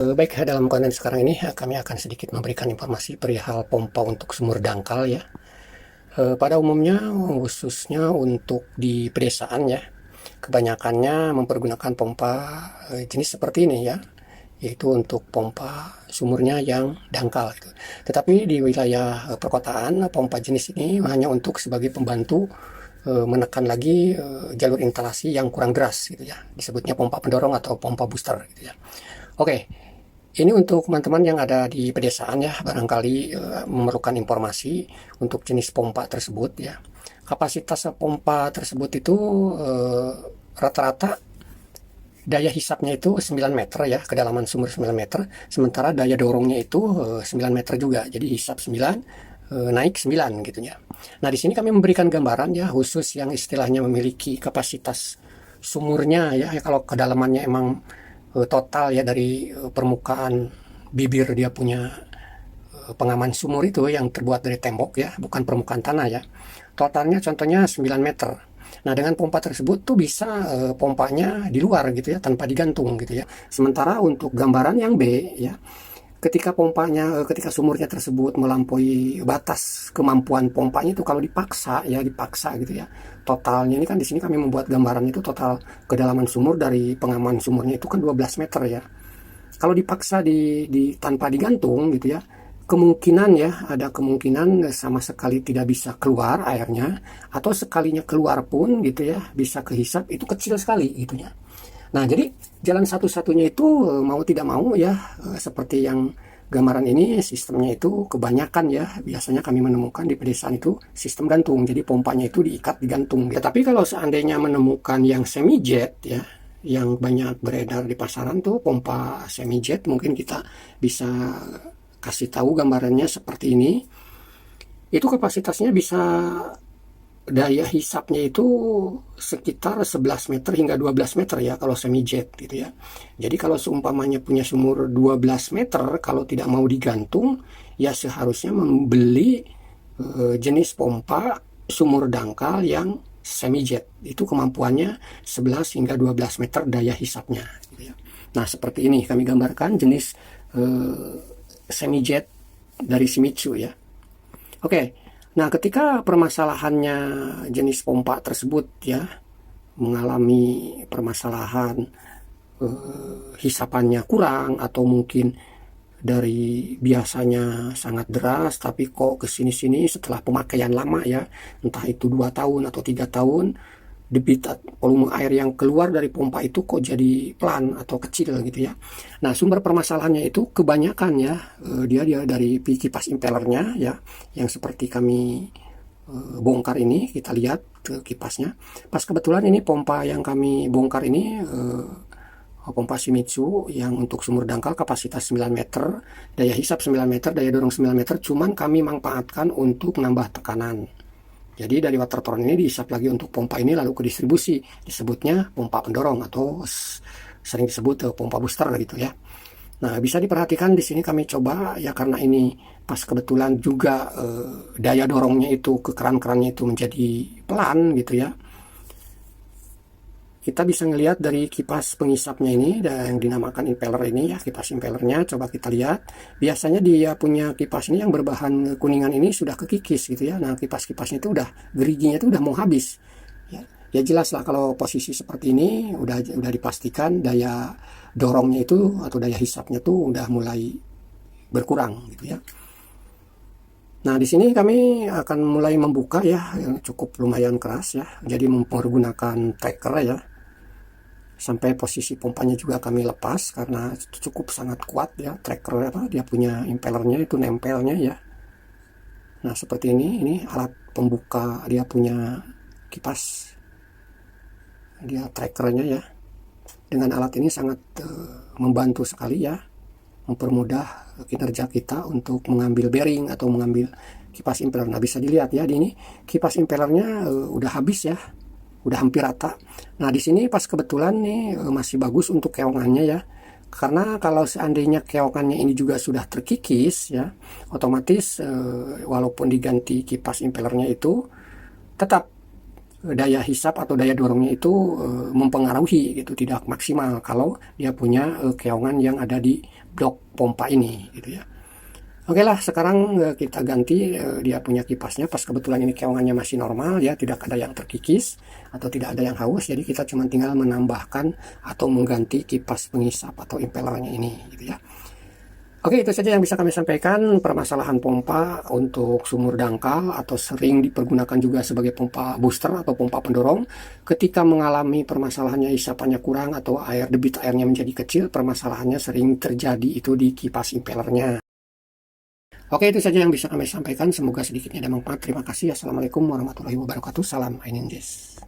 Baik, dalam konten sekarang ini kami akan sedikit memberikan informasi perihal pompa untuk sumur dangkal ya. Pada umumnya khususnya untuk di pedesaan ya, kebanyakannya mempergunakan pompa jenis seperti ini ya, yaitu untuk pompa sumurnya yang dangkal gitu. Tetapi di wilayah perkotaan, pompa jenis ini hanya untuk sebagai pembantu menekan lagi jalur instalasi yang kurang deras gitu ya. Disebutnya pompa pendorong atau pompa booster gitu ya. Oke, ini untuk teman-teman yang ada di pedesaan ya, barangkali memerlukan informasi untuk jenis pompa tersebut ya. Kapasitas pompa tersebut itu rata-rata daya hisapnya itu 9 meter ya, kedalaman sumur 9 meter, sementara daya dorongnya itu 9 meter juga. Jadi hisap 9, naik 9 gitu ya. Nah, di sini kami memberikan gambaran ya, khusus yang istilahnya memiliki kapasitas sumurnya ya, kalau kedalamannya emang total ya dari permukaan bibir dia punya pengaman sumur itu yang terbuat dari tembok ya, bukan permukaan tanah ya. Totalnya contohnya 9 meter. Nah, dengan pompa tersebut tuh bisa pompanya di luar gitu ya, tanpa digantung gitu ya. Sementara untuk gambaran yang B ya, ketika pompanya, ketika sumurnya tersebut melampaui batas kemampuan pompanya itu kalau dipaksa ya, dipaksa gitu ya. Totalnya ini kan di sini kami membuat gambaran itu total kedalaman sumur dari pengaman sumurnya itu kan 12 meter ya. Kalau dipaksa tanpa digantung gitu ya, kemungkinan ya, ada kemungkinan sama sekali tidak bisa keluar airnya, atau sekalinya keluar pun gitu ya, bisa kehisap itu kecil sekali gitu ya. Nah, jadi jalan satu-satunya itu mau tidak mau ya, seperti yang gambaran ini sistemnya itu kebanyakan ya, biasanya kami menemukan di pedesaan itu sistem gantung. Jadi pompanya itu diikat digantung. Tetapi kalau seandainya menemukan yang semi jet ya, yang banyak beredar di pasaran tuh pompa semi jet, mungkin kita bisa kasih tahu gambarannya seperti ini. Itu kapasitasnya bisa, daya hisapnya itu sekitar 11 meter hingga 12 meter ya kalau semi jet gitu ya. Jadi kalau seumpamanya punya sumur 12 meter, kalau tidak mau digantung ya seharusnya membeli jenis pompa sumur dangkal yang semi jet. Itu kemampuannya 11 hingga 12 meter daya hisapnya gitu ya. Nah, seperti ini kami gambarkan jenis semi jet dari Shimizu ya. Oke. Nah, ketika permasalahannya jenis pompa tersebut ya mengalami permasalahan hisapannya kurang, atau mungkin dari biasanya sangat deras tapi kok kesini-sini setelah pemakaian lama ya, entah itu 2 tahun atau 3 tahun, debit volume air yang keluar dari pompa itu kok jadi pelan atau kecil gitu ya. Nah, sumber permasalahannya itu kebanyakan ya dia dari kipas impellernya ya, yang seperti kami bongkar ini. Kita lihat kipasnya. Pas kebetulan ini pompa yang kami bongkar ini pompa Shimizu yang untuk sumur dangkal kapasitas 9 meter, daya hisap 9 meter, daya dorong 9 meter, cuman kami manfaatkan untuk nambah tekanan. Jadi dari watertron ini dihisap lagi untuk pompa ini lalu ke distribusi, disebutnya pompa pendorong atau sering disebut pompa booster gitu ya. Nah, bisa diperhatikan di sini kami coba ya, karena ini pas kebetulan juga daya dorongnya itu ke keran-kerannya itu menjadi pelan gitu ya. Kita bisa ngelihat dari kipas pengisapnya ini yang dinamakan impeller ini ya, kipas impellernya coba kita lihat. Biasanya dia punya kipas ini yang berbahan kuningan ini sudah kekikis gitu ya. Nah, kipas-kipasnya itu udah geriginya itu udah mau habis. Ya jelas lah kalau posisi seperti ini udah dipastikan daya dorongnya itu atau daya hisapnya tuh udah mulai berkurang gitu ya. Nah, di sini kami akan mulai membuka ya, yang cukup lumayan keras ya. Jadi mempergunakan tracker ya. Sampai posisi pompanya juga kami lepas karena cukup sangat kuat ya, tracker apa dia punya impellernya itu nempelnya ya. Nah, seperti ini alat pembuka dia punya kipas, dia trackernya ya. Dengan alat ini sangat membantu sekali ya, mempermudah kinerja kita untuk mengambil bearing atau mengambil kipas impeller. Nah, bisa dilihat ya, di ini kipas impellernya udah habis ya, udah hampir rata. Nah, di sini pas kebetulan nih masih bagus untuk keongannya ya. Karena kalau seandainya keongannya ini juga sudah terkikis ya, otomatis walaupun diganti kipas impellernya itu tetap daya hisap atau daya dorongnya itu mempengaruhi gitu, tidak maksimal kalau dia punya keongan yang ada di blok pompa ini gitu ya. Oke lah, sekarang kita ganti dia punya kipasnya. Pas kebetulan ini keongannya masih normal ya, tidak ada yang terkikis atau tidak ada yang haus. Jadi kita cuma tinggal menambahkan atau mengganti kipas pengisap atau impellernya ini gitu ya. Oke, itu saja yang bisa kami sampaikan. Permasalahan pompa untuk sumur dangkal atau sering dipergunakan juga sebagai pompa booster atau pompa pendorong. Ketika mengalami permasalahannya isapannya kurang atau debit airnya menjadi kecil, permasalahannya sering terjadi itu di kipas impellernya. Oke, itu saja yang bisa kami sampaikan. Semoga sedikitnya ada manfaat. Terima kasih. Assalamualaikum warahmatullahi wabarakatuh. Salam Ainindes.